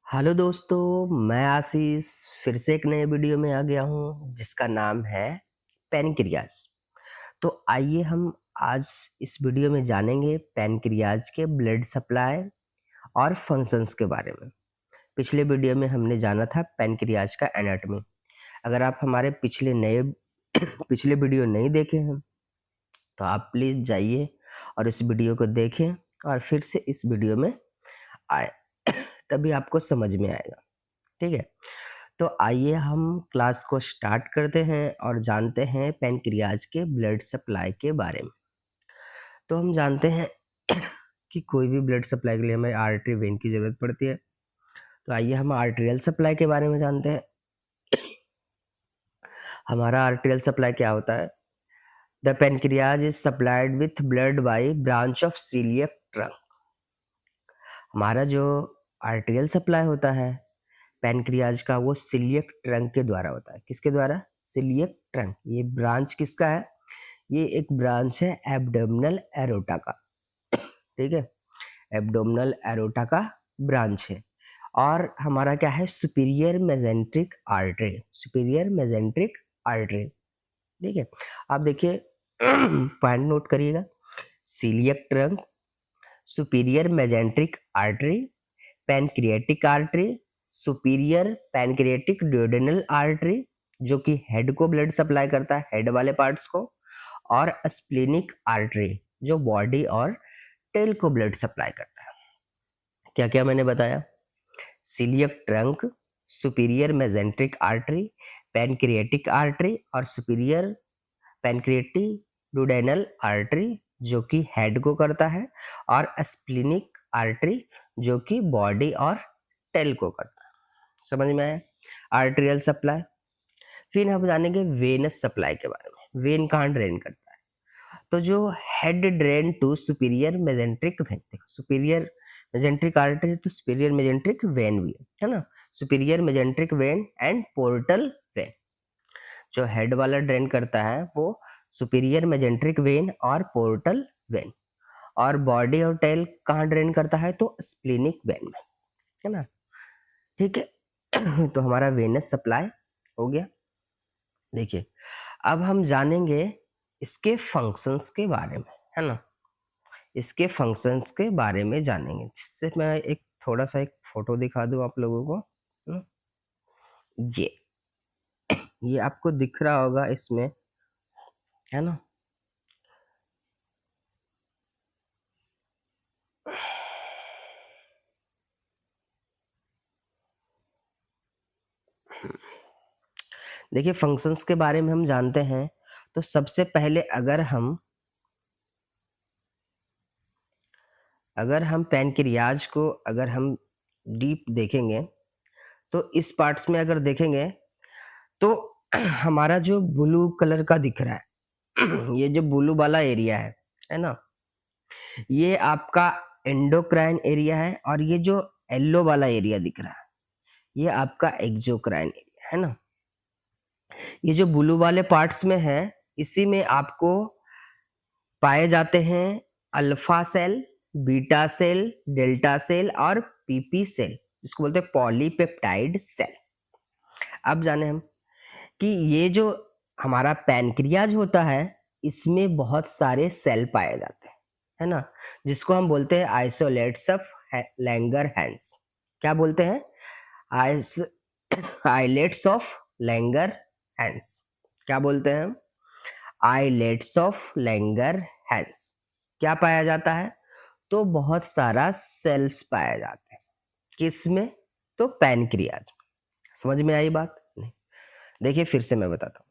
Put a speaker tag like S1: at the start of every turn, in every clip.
S1: Hello दोस्तों, मैं आशीष फिर से एक नए वीडियो में आ गया हूँ जिसका नाम है पैनक्रियाज। तो आइए हम आज इस वीडियो में जानेंगे पैनक्रियाज के ब्लड सप्लाई और फंक्शंस के बारे में। पिछले वीडियो में हमने जाना था पैनक्रियाज का एनाटॉमी। अगर आप हमारे पिछले वीडियो नहीं देखे हैं तो आप प्लीज़ जाइए और इस वीडियो को देखें और फिर से इस वीडियो में आए तभी आपको समझ में आएगा। ठीक है, तो आइए हम क्लास को स्टार्ट करते हैं और जानते हैं पैनक्रियाज के ब्लड सप्लाई के बारे में। तो हम जानते हैं कि कोई भी ब्लड सप्लाई के लिए हमें आर्टरी वेन की ज़रूरत पड़ती है। तो आइए हम आर्टेरियल सप्लाई के बारे में जानते हैं। हमारा आर्टेरियल सप्लाई क्या होता है? The pancreas is supplied with blood by branch of celiac trunk. हमारा जो आर्टेरियल सप्लाई होता है पैनक्रियाज का, वो सिलियक ट्रंक के द्वारा होता है। किसके द्वारा? Coeliac trunk. ये ब्रांच किसका है? ये एक ब्रांच है एब्डोमिनल एरोटा का। ठीक है, एब्डोमिनल एरोटा का ब्रांच है। और हमारा क्या है? Superior mesenteric artery. Superior mesenteric artery. ठीक है, आप देखिए पॉइंट नोट करिएगा। Coeliac trunk, superior mesenteric artery, pancreatic artery, superior pancreatic duodenal artery जो कि हेड को ब्लड सप्लाई करता है, हेड वाले पार्ट्स को, और स्प्लेनिक आर्टरी जो बॉडी और टेल को ब्लड सप्लाई करता है। क्या क्या मैंने बताया? Coeliac trunk, superior mesenteric artery, pancreatic artery और सुपीरियर पैनक्रियाटिक ड्यूडेनल आर्टरी जो कि हेड को करता है, और स्प्लेनिक आर्टरी जो कि बॉडी और टेल को करता है। समझ में आया? Arterial supply. फिर हम जानेंगे वेनस सप्लाई के बारे में। वेन कहाँ ड्रेन करता है? तो जो head drain to superior mesenteric vein, देखो सुपीरियर मेजेंट्रिक आर्टरी तो सुपीरियर मेजेंट्रिक वेन भी है ना। Superior mesenteric vein and portal vein. जो हेड वाला ड्रेन करता है वो सुपीरियर मेजेंट्रिक वेन और पोर्टल वेन, और बॉडी और टेल कहाँ ड्रेन करता है? तो स्प्लेनिक वेन में, है ना। ठीक है तो हमारा वेनस सप्लाई हो गया। देखिए, अब हम जानेंगे इसके फंक्शंस के बारे में, है ना। इसके फंक्शंस के बारे में जानेंगे, जिससे मैं एक थोड़ा सा एक फोटो दिखा दूं आप लोगों को। हम्म, ये ये आपको दिख रहा होगा इसमें, है ना। देखिए, फंक्शंस के बारे में हम जानते हैं। तो सबसे पहले अगर हम पैनक्रियाज को अगर हम डीप देखेंगे तो इस पार्ट्स में अगर देखेंगे तो हमारा जो ब्लू कलर का दिख रहा है ये जो ब्लू वाला एरिया है ना, ये आपका एंडोक्राइन एरिया है। और ये जो येलो वाला एरिया दिख रहा है ये आपका एक्सोक्राइन एरिया है ना। ये जो ब्लू वाले पार्ट्स में है, इसी में आपको पाए जाते हैं alpha cell, beta cell, delta cell और पीपी सेल, जिसको बोलते हैं पॉलीपेप्टाइड सेल। अब जाने हम कि ये जो हमारा पैनक्रियाज होता है इसमें बहुत सारे सेल पाए जाते हैं, है ना, जिसको हम बोलते हैं आइसोलेट्स ऑफ लैंगर-हैंस। क्या बोलते हैं? Ice islets of Langerhans. क्या बोलते हैं हम? Islets of Langerhans. क्या पाया जाता है? तो बहुत सारा सेल्स पाए जाते हैं। किसमें? तो पैनक्रियाज में। समझ में आई बात? नहीं। देखिए, फिर से मैं बताता हूँ।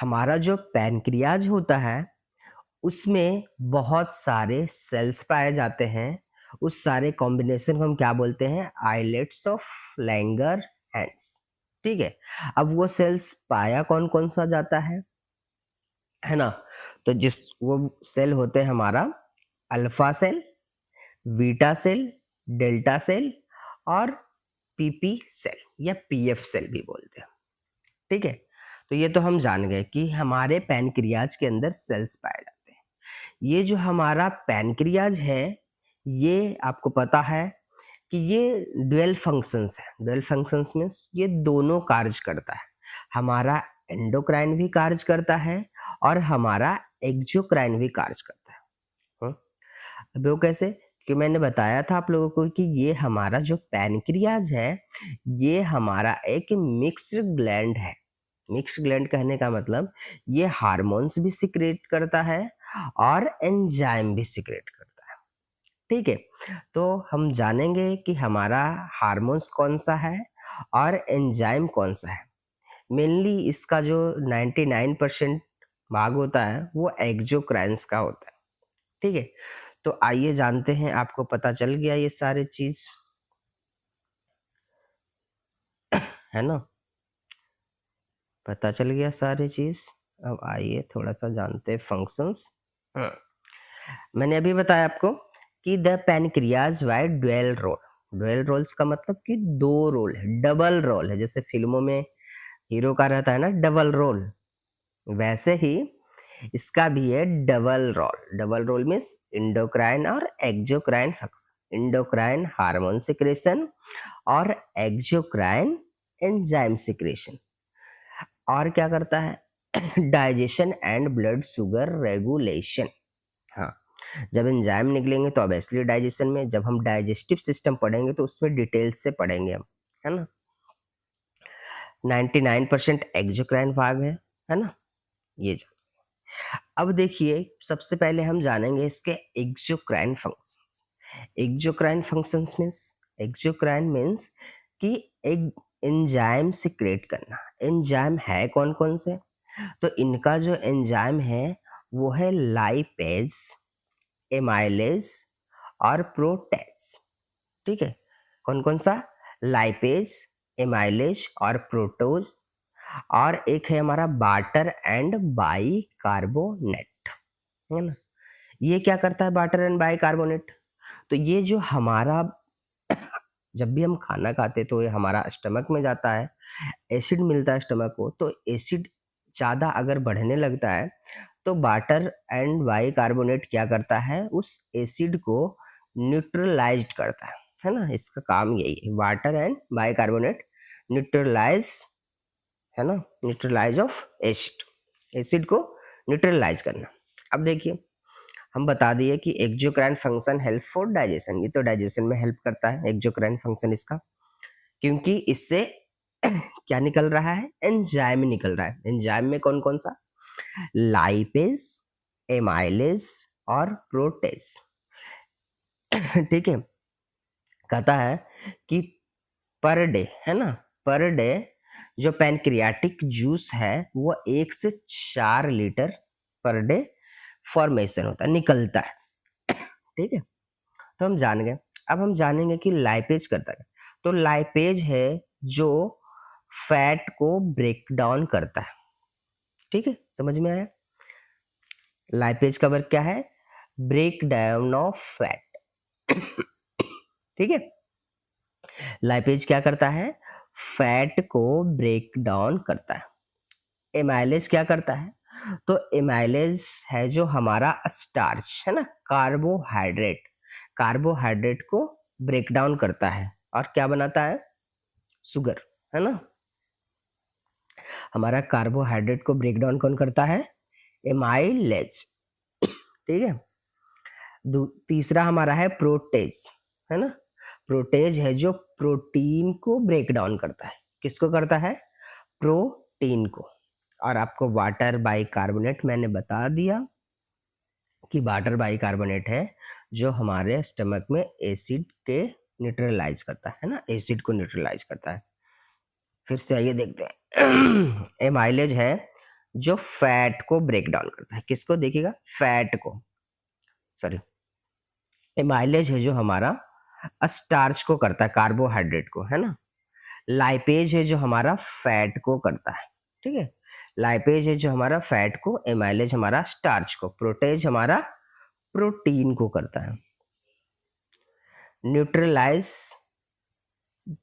S1: हमारा जो पैनक्रियाज होता है उसमें बहुत सारे सेल्स पाए जाते हैं। उस सारे कॉम्बिनेशन को हम क्या बोलते हैं? Islets of Langerhans. ठीक है, अब वो सेल्स पाया कौन कौन सा जाता है ना। तो जिस वो सेल होते हैं हमारा alpha cell, beta cell, delta cell और पीपी सेल या पीएफ सेल भी बोलते हैं। ठीक है, तो ये तो हम जान गए कि हमारे पैनक्रियाज के अंदर सेल्स पाए जाते हैं। ये जो हमारा पैनक्रियाज है, ये आपको पता है कि ये ड्यूअल फंक्शंस है। ड्यूअल फंक्शंस मीन्स ये दोनों कार्य करता है। हमारा एंडोक्राइन भी कार्य करता है और हमारा एक्सोक्राइन भी कार्य करता है। अब वो कैसे? कि मैंने बताया था आप लोगों को कि ये हमारा जो पैनक्रियाज है ये हमारा एक मिक्स्ड ग्लैंड है। मिक्स्ड ग्लैंड कहने का मतलब ये हार्मोन्स भी सिक्रेट करता है और एंजाइम भी सिक्रेट करता है। ठीक है, तो हम जानेंगे कि हमारा हार्मोन्स कौन सा है और एंजाइम कौन सा है। मेनली इसका जो 99% भाग होता है वो एक्सोक्राइन्स का होता है। ठीक है, तो आइए जानते हैं। आपको पता चल गया ये सारे चीज, है ना? पता चल गया सारी चीज। अब आइए थोड़ा सा जानते हैं फंक्शंस। मैंने अभी बताया आपको कि the pancreas why dual role. Dual roles का मतलब कि दो रोल है, डबल रोल है। जैसे फिल्मों में हीरो का रहता है ना डबल रोल, वैसे ही इसका भी है double role. Double role means endocrine और exocrine function. Endocrine hormone secretion और एक्सोक्राइन एंजाइम सिक्रेशन। और क्या करता है? Digestion and blood sugar regulation. हाँ, जब एंजाइम निकलेंगे तो ऑब्वियसली डाइजेशन में, जब हम डाइजेस्टिव सिस्टम पढ़ेंगे तो उसमें डिटेल से पढ़ेंगे हम, है ना? 99% एक्सोक्राइन भाग है ना? ये अब देखिए, सबसे पहले हम जानेंगे इसके exocrine functions. Exocrine functions means, exocrine means कि एक एंजाइम सिक्रेट करना। एंजाइम है कौन कौन से? तो इनका जो एंजाइम है वो है लाइपेज, एमाइलेज और प्रोटेज। ठीक है, कौन कौन सा? लाइपेज, एमाइलेज और प्रोटोज। और एक है हमारा बाटर एंड बाई कार्बोनेट, है ना? ये क्या करता है बाटर एंड बाई कार्बोनेट? तो ये जो हमारा जब भी हम खाना खाते तो ये हमारा स्टमक में जाता है, एसिड मिलता है स्टमक को। तो एसिड ज़्यादा अगर बढ़ने लगता है तो वाटर एंड बाई कार्बोनेट क्या करता है? उस एसिड को न्यूट्रलाइज्ड करता है ना? इसका काम यही है, water and bicarbonate neutralise, है ना? न्यूट्रलाइज ऑफ एसिड, एसिड को न्यूट्रलाइज करना। अब देखिए, हम बता दिए कि exocrine function help for digestion. ये तो डाइजेशन में हेल्प करता है एक्सोक्राइन फंक्शन इसका, क्योंकि इससे क्या निकल रहा है? एंजाइम निकल रहा है। एंजाइम में कौन कौन सा? लाइपेज, एमाइलेज और प्रोटेज। ठीक है, कहता है कि पर डे, है ना, पर डे जो पैनक्रियाटिक जूस है वो 1 से 4 लीटर पर डे फॉर्मेशन होता है, निकलता है। ठीक है, तो हम जान गए। अब हम जानेंगे कि लाइपेज करता है। तो लाइपेज है जो फैट को ब्रेक डाउन करता है। ठीक है, समझ में आया? लाइपेज का वर्क क्या है? Break down of fat. ठीक है, लाइपेज क्या करता है? फैट को ब्रेक डाउन करता है। एमाइलेज क्या करता है? तो एमाइलेज है जो हमारा स्टार्च, है ना, कार्बोहाइड्रेट, कार्बोहाइड्रेट को ब्रेक डाउन करता है और क्या बनाता है? शुगर, है ना? हमारा कार्बोहाइड्रेट को ब्रेक डाउन कौन करता है? एमाइलेज। ठीक है, तीसरा हमारा है प्रोटेज, है ना? प्रोटेज है जो प्रोटीन को ब्रेक डाउन करता है। किसको करता है? प्रोटीन को। और आपको वाटर बाई कार्बोनेट मैंने बता दिया कि वाटर बाई कार्बोनेट है जो हमारे स्टमक में एसिड के न्यूट्रलाइज करता है ना, एसिड को न्यूट्रलाइज करता है। फिर से आइए देखते हैं। एमाइलेज है जो फैट को ब्रेक डाउन करता है। किसको देखिएगा? फैट को, सॉरी। एमाइलेज है जो हमारा स्टार्च को करता है, कार्बोहाइड्रेट को, है ना? लाइपेज है जो हमारा फैट को करता है। ठीक है, लाइपेज है जो हमारा फैट को, एमाइलेज हमारा स्टार्च को, प्रोटेज हमारा प्रोटीन को करता है। Neutralise,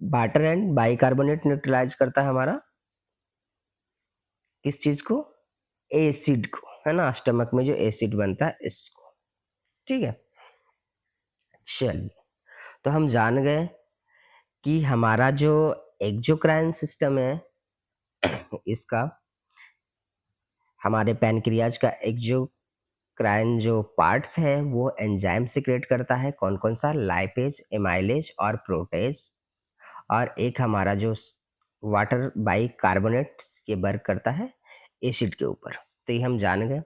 S1: water and bicarbonate neutralise करता है हमारा किस चीज को? एसिड को, है ना? स्टमक में जो एसिड बनता है इसको। ठीक है, चलिए, तो हम जान गए कि हमारा जो एक्सोक्राइन सिस्टम है इसका, हमारे पैनक्रियाज का एक्सोक्राइन जो पार्ट्स है वो एंजाइम सिक्रेट करता है। कौन कौन सा? लाइपेज, एमाइलेज और प्रोटेज। और एक हमारा जो वाटर बाई कार्बोनेट ये वर्क करता है एसिड के ऊपर। तो ये हम जान गए।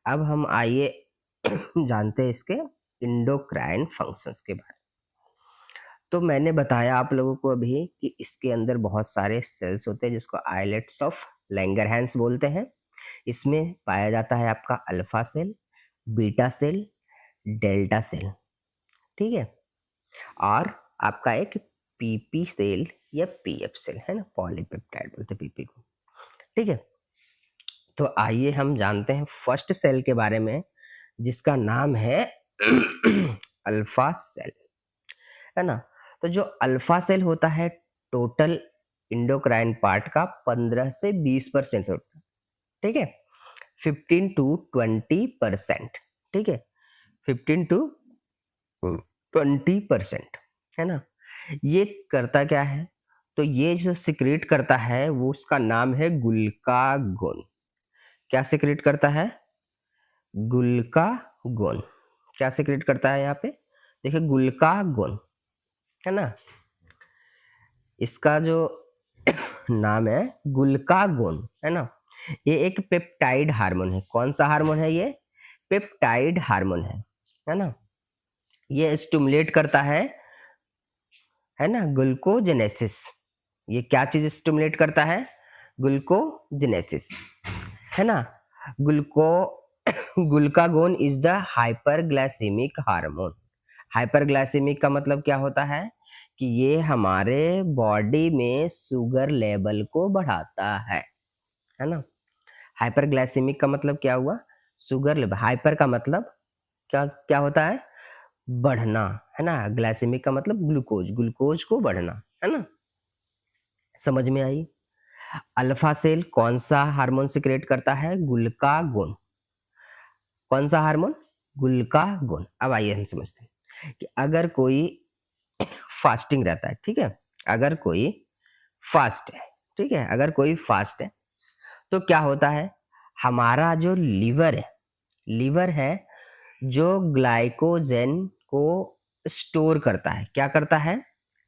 S1: अब हम आइए जानते हैं इसके इंडोक्राइन फंक्शंस के बारे में। तो मैंने बताया आप लोगों को अभी कि इसके अंदर बहुत सारे सेल्स होते हैं जिसको आइलेट्स ऑफ लैंगरहैंस बोलते हैं। इसमें पाया जाता है आपका alpha cell, beta cell, delta cell, ठीक है, और आपका एक पीपी सेल या पीएफ सेल है ना, पॉलीपेप्टाइड बोलते हैं पीपी को, ठीक है। तो आइए हम जानते हैं फर्स्ट सेल के बारे में जिसका नाम है अल्फा सेल, है ना। तो जो अल्फा सेल होता है टोटल इंडोक्राइन पार्ट का 15 से 20% होता है, ठीक है, 15 to 20%, ठीक है, 15 to 20%, है ना। ये करता क्या है? तो ये जो सिक्रेट करता है वो उसका नाम है ग्लूकागोन। क्या सिक्रेट करता है? ग्लूकागोन। क्या सिक्रेट करता है यहाँ पे? देखिए ग्लूकागोन, है ना। इसका जो नाम है ग्लूकागोन, है ना। ये एक पेप्टाइड हार्मोन है। कौन सा हार्मोन है ये? पेप्टाइड हार्मोन है ना। ये स्टिमुलेट करता है ना, ग्लूकोजेनेसिस। ये क्या चीज स्टिमुलेट करता है? ग्लूकोजेनेसिस, है ना। Gluco glucagon is the hyperglycaemic hormone. Hyperglycaemic का मतलब क्या होता है? कि ये हमारे बॉडी में शुगर लेवल को बढ़ाता है ना। हाइपरग्लाइसेमिक का मतलब क्या हुआ? Sugar level. हाइपर का मतलब क्या क्या होता है? बढ़ना, है ना। ग्लाइसेमिक का मतलब ग्लूकोज, ग्लूकोज को बढ़ना, है ना। समझ में आई? अल्फा सेल कौन सा हार्मोन सिक्रेट करता है? ग्लूकागोन। कौन सा हार्मोन? ग्लूकागोन। अब आइए हम समझते हैं कि अगर कोई फास्टिंग रहता है, ठीक है, अगर कोई फास्ट है, ठीक है, अगर कोई फास्ट है तो क्या होता है? हमारा जो लीवर है जो ग्लाइकोजन को स्टोर करता है। क्या करता है?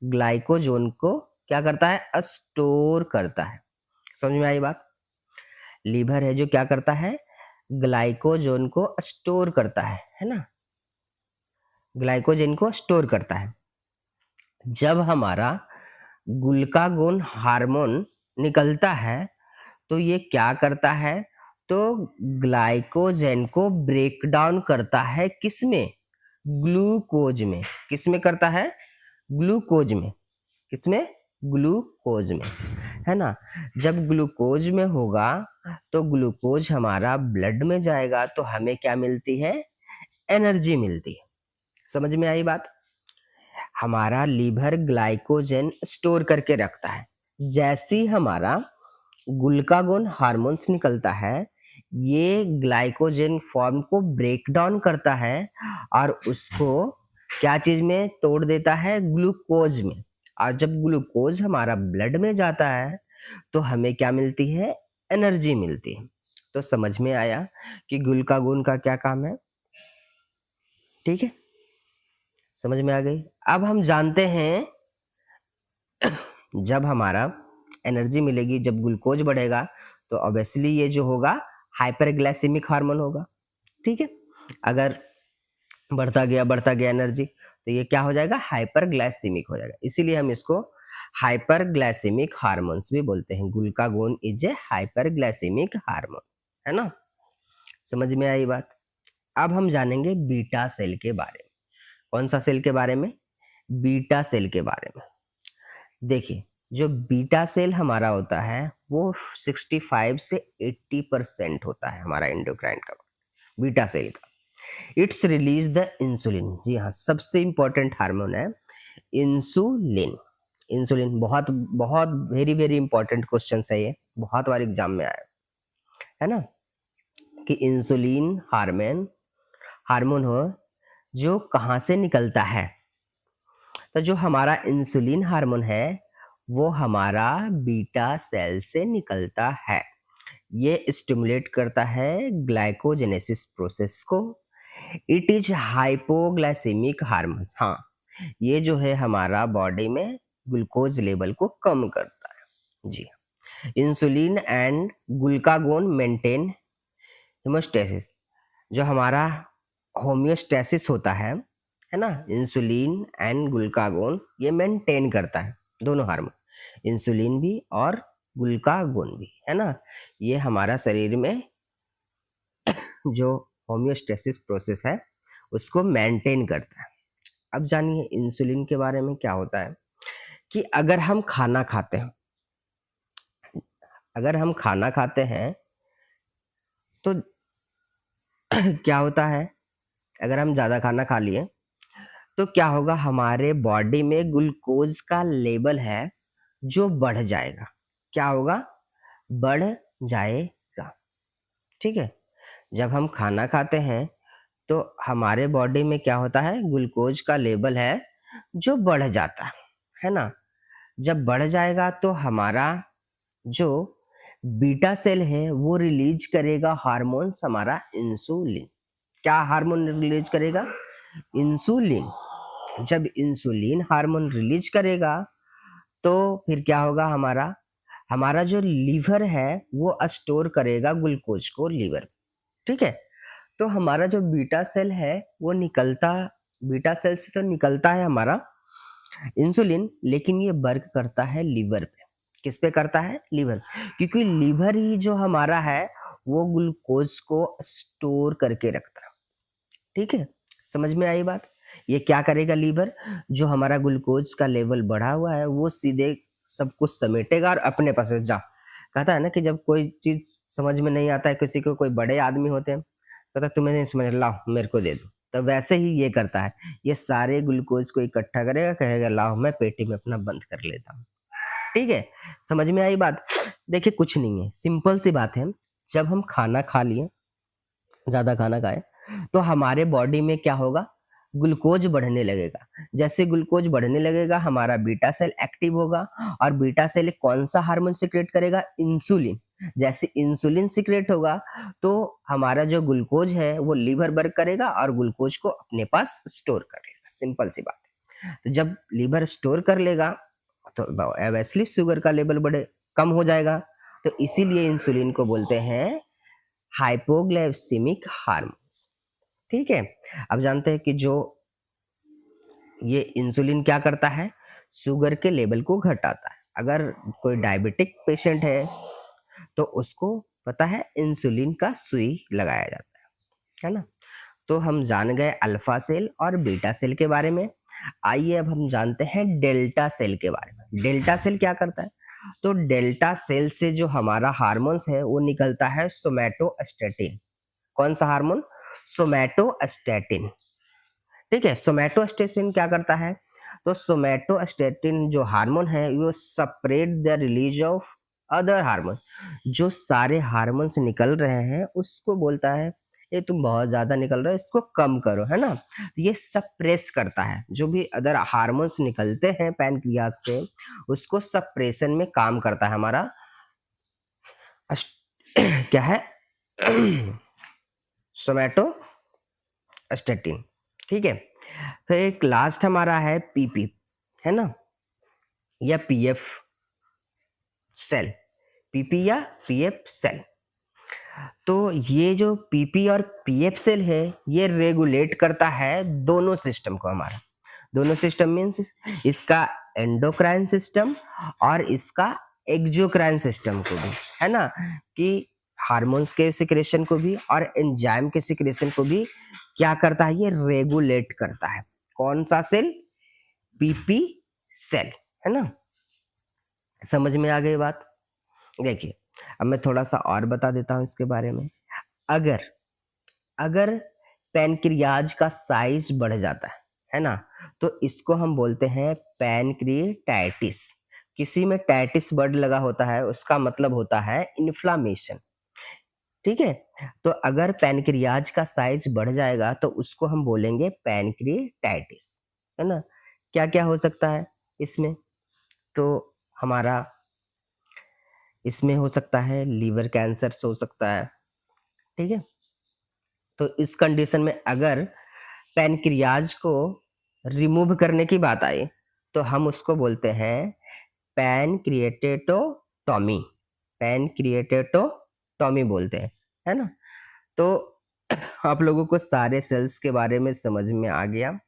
S1: ग्लाइकोजन को क्या करता है? स्टोर करता है। समझ में आई बात? लीवर है जो क्या करता है? ग्लाइकोजन को स्टोर करता है ना। ग्लाइकोजन को स्टोर करता है। जब हमारा ग्लूकागोन हार्मोन निकलता है तो ये क्या करता है? तो ग्लाइकोजन को ब्रेक डाउन करता है। किसमें? ग्लूकोज में। किसमें करता है? ग्लूकोज में। किसमें? ग्लूकोज में, है ना। जब ग्लूकोज में होगा तो ग्लूकोज हमारा ब्लड में जाएगा तो हमें क्या मिलती है? एनर्जी मिलती है। समझ में आई बात? हमारा लीवर ग्लाइकोजन स्टोर करके रखता है। जैसे ही हमारा ग्लूकागोन हार्मोन्स निकलता है ये ग्लाइकोजन फॉर्म को ब्रेक डाउन करता है और उसको क्या चीज में तोड़ देता है? ग्लूकोज में। और जब ग्लूकोज हमारा ब्लड में जाता है तो हमें क्या मिलती है? एनर्जी मिलती है। तो समझ में आया कि ग्लूकागोन का क्या काम है, ठीक है, समझ में आ गई। अब हम जानते हैं जब हमारा एनर्जी मिलेगी, जब ग्लूकोज बढ़ेगा तो ऑब्वियसली ये जो होगा हाइपरग्लाइसेमिक हार्मोन होगा, ठीक है। अगर बढ़ता गया एनर्जी तो ये क्या हो जाएगा? हाइपरग्लाइसेमिक हो जाएगा। इसीलिए हम इसको हाइपरग्लाइसेमिक हार्मोन्स भी बोलते हैं। Glucagon is a hyperglycaemic hormone, है ना। समझ में आई बात? अब हम जानेंगे बीटा सेल के बारे में। कौन सा सेल के बारे में? बीटा सेल के बारे में। देखिए जो बीटा सेल हमारा होता है वो 65 से 80% होता है हमारा एंडोक्राइन का, बीटा सेल का। It's release the insulin. जी हाँ, सबसे इंपॉर्टेंट हार्मोन है इंसुलिन। इंसुलिन बहुत बहुत वेरी वेरी इंपॉर्टेंट क्वेश्चन है ये, बहुत बार एग्जाम में आया है ना। कि इंसुलिन हार्मोन हार्मोन हो जो कहाँ से निकलता है? तो जो हमारा इंसुलिन हार्मोन है वो हमारा बीटा सेल से निकलता है। ये स्टिमुलेट करता है ग्लाइकोजेनेसिस प्रोसेस को। It is hypoglycaemic hormone. हाँ, ये जो है हमारा बॉडी में ग्लूकोज लेवल को कम करता है जी। Insulin and glucagon maintain haemostasis. जो हमारा होम्योस्टेसिस होता है ना, इंसुलिन एंड ग्लूकागोन ये मेंटेन करता है, दोनों हार्मोन इंसुलिन भी और ग्लूकागोन भी, है ना। ये हमारा शरीर में जो होम्योस्टेसिस प्रोसेस है उसको मेंटेन करता है। अब जानिए इंसुलिन के बारे में क्या होता है कि अगर हम खाना खाते हैं, अगर हम खाना खाते हैं तो क्या होता है, अगर हम ज़्यादा खाना खा लिए तो क्या होगा, हमारे बॉडी में ग्लूकोज का लेवल है जो बढ़ जाएगा। क्या होगा, बढ़ जाएगा। ठीक है, जब हम खाना खाते हैं तो हमारे बॉडी में क्या होता है, ग्लूकोज का लेवल है जो बढ़ जाता है ना। जब बढ़ जाएगा तो हमारा जो बीटा सेल है वो रिलीज करेगा हार्मोन्स, हमारा इंसुलिन। क्या हार्मोन रिलीज करेगा, इंसुलिन। जब इंसुलिन हार्मोन रिलीज करेगा तो फिर क्या होगा, हमारा हमारा जो लीवर है वो स्टोर करेगा ग्लूकोज को लीवर। ठीक है, तो हमारा जो बीटा सेल है वो निकलता, बीटा सेल से तो निकलता है हमारा इंसुलिन, लेकिन ये वर्क करता है लीवर पे। किस पे करता है, लीवर। क्योंकि लीवर ही जो हमारा है वो ग्लूकोज को स्टोर करके रखता है। ठीक है, समझ में आई बात। ये क्या करेगा लीवर, जो हमारा ग्लूकोज का लेवल बढ़ा हुआ है वो सीधे सब कुछ समेटेगा और अपने पास जा। कहता है ना कि जब कोई चीज समझ में नहीं आता है किसी को, कोई बड़े आदमी होते हैं, कहता तुम्हें नहीं समझ, लाओ मेरे को दे दो। तो वैसे ही ये करता है, ये सारे ग्लूकोज को इकट्ठा करेगा, कहेगा लाओ मैं पेटी में अपना बंद कर लेता हूँ। ठीक है, समझ में आई बात। देखिए कुछ नहीं है, सिंपल सी बात है। जब हम खाना खा लिए, ज्यादा खाना खाए, तो हमारे बॉडी में क्या होगा, ग्लूकोज बढ़ने लगेगा। जैसे ग्लूकोज बढ़ने लगेगा हमारा बीटा सेल एक्टिव होगा, और बीटा सेल कौन सा हार्मोन सिक्रेट करेगा, इंसुलिन। जैसे इंसुलिन सिक्रेट होगा तो हमारा जो ग्लूकोज है वो लीवर वर्क करेगा और ग्लूकोज को अपने पास स्टोर कर लेगा। सिंपल सी बात है। तो जब लीवर स्टोर कर लेगा तो ऑब्वियसली शुगर का लेवल बढ़े, कम हो जाएगा। तो इसीलिए इंसुलिन को बोलते हैं हाइपोग्लाइसेमिक हार्मोन्स। ठीक है, अब जानते हैं कि जो ये इंसुलिन क्या करता है, शुगर के लेवल को घटाता है। अगर कोई डायबिटिक पेशेंट है तो उसको पता है इंसुलिन का सुई लगाया जाता है ना। तो हम जान गए अल्फा सेल और बीटा सेल के बारे में। आइए अब हम जानते हैं डेल्टा सेल के बारे में। डेल्टा सेल क्या करता है, तो डेल्टा सेल से जो हमारा हार्मोन्स है वो निकलता है सोमैटोस्टेटिन। कौन सा हार्मोन, सोमैटोस्टेटिन। ठीक है, सोमैटोस्टेटिन क्या करता है, तो सोमैटोस्टेटिन जो हार्मोन है वो separate the release of other hormone. जो सारे हार्मोन्स निकल रहे हैं उसको बोलता है ये तुम बहुत ज्यादा निकल रहे हो, इसको कम करो, है ना। ये सप्रेस करता है, जो भी अदर हार्मोन्स निकलते हैं पैनक्रियाज से उसको सप्रेशन में काम करता है हमारा क्या है सोमैटोस्टेटिन। ठीक है, फिर एक लास्ट हमारा है पीपी, है ना, या पीएफ सेल, पीपी या पीएफ सेल। तो ये जो पीपी और पीएफ सेल है ये रेगुलेट करता है दोनों सिस्टम को हमारा। दोनों सिस्टम मीन्स इसका एंडोक्राइन सिस्टम और इसका एक्सोक्राइन सिस्टम को भी, है ना, कि हार्मोन्स के सिक्रेशन को भी और एंजाइम के सिक्रेशन को भी क्या करता है, ये रेगुलेट करता है। कौन सा सेल, पीपी सेल, है ना। समझ में आ गई बात। देखिए अब मैं थोड़ा सा और बता देता हूं इसके बारे में। अगर अगर पैनक्रियाज का साइज बढ़ जाता है ना, तो इसको हम बोलते हैं पैनक्रिएटाइटिस। किसी में टाइटिस वर्ड लगा होता है उसका मतलब होता है इन्फ्लामेशन। ठीक है, तो अगर पैनक्रियाज का साइज बढ़ जाएगा तो उसको हम बोलेंगे पैनक्रिएटाइटिस, है ना। क्या क्या हो सकता है इसमें? तो हमारा इसमें हो सकता है लीवर कैंसर हो सकता है, ठीक है। तो इस कंडीशन में अगर पैनक्रियाज को रिमूव करने की बात आई तो हम उसको बोलते हैं पैनक्रिएटेटोटॉमी। पैनक्रिएटेटोटॉमी बोलते हैं, है ना। तो आप लोगों को सारे सेल्स के बारे में समझ में आ गया।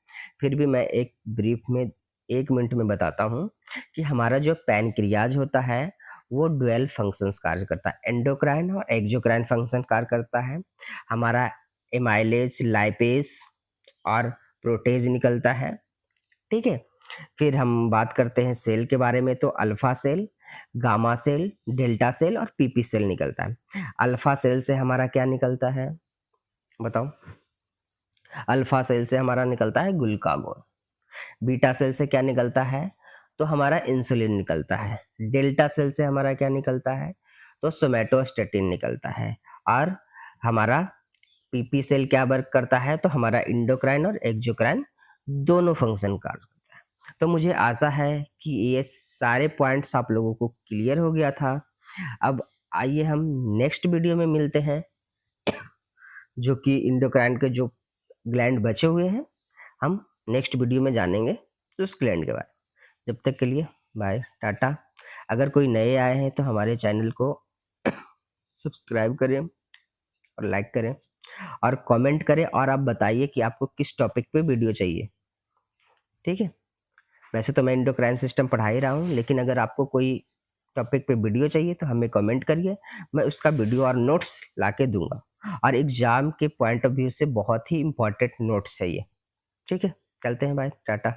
S1: फिर भी मैं एक ब्रीफ में 1 मिनट में बताता हूँ कि हमारा जो पैनक्रियाज होता है वो डुअल फंक्शंस कार्य करता है, एंडोक्राइन और एक्सोक्राइन फंक्शन कार्य करता है। हमारा एमाइलेज, लाइपेज और प्रोटेज निकलता है, ठीक है। फिर हम बात करते हैं सेल के बारे में, तो alpha cell, gamma cell, delta cell और पीपी सेल निकलता है। अल्फा सेल से हमारा क्या निकलता है बताओ? अल्फा सेल से हमारा निकलता है ग्लूकागोन। बीटा सेल से क्या निकलता है? तो हमारा इंसुलिन निकलता है। डेल्टा सेल से हमारा क्या निकलता है? तो सोमैटोस्टेटिन निकलता है। और हमारा पीपी सेल क्या वर्क करता है? तो हमारा इंडोक्राइन और एक्सोक्राइन दोनों फंक्शन कार्य करता है। तो मुझे आशा है कि ये सारे पॉइंट्स आप लोगों को क्लियर हो गया था। अब आइए हम नेक्स्ट वीडियो में मिलते हैं, जो कि इंडोक्राइन के जो ग्लैंड बचे हुए हैं हम नेक्स्ट वीडियो में जानेंगे उस ग्लैंड के बारे में। जब तक के लिए बाय, टाटा। अगर कोई नए आए हैं तो हमारे चैनल को सब्सक्राइब करें और लाइक करें और कमेंट करें, और आप बताइए कि आपको किस टॉपिक पे वीडियो चाहिए, ठीक है। वैसे तो मैं इंडोक्राइन सिस्टम पढ़ा ही रहा हूँ, लेकिन अगर आपको कोई टॉपिक पे वीडियो चाहिए तो हमें कमेंट करिए, मैं उसका वीडियो और नोट्स ला के दूंगा। और एग्जाम के पॉइंट ऑफ व्यू से बहुत ही इंपॉर्टेंट नोट्स चाहिए, ठीक है। चलते हैं, बाय, टाटा।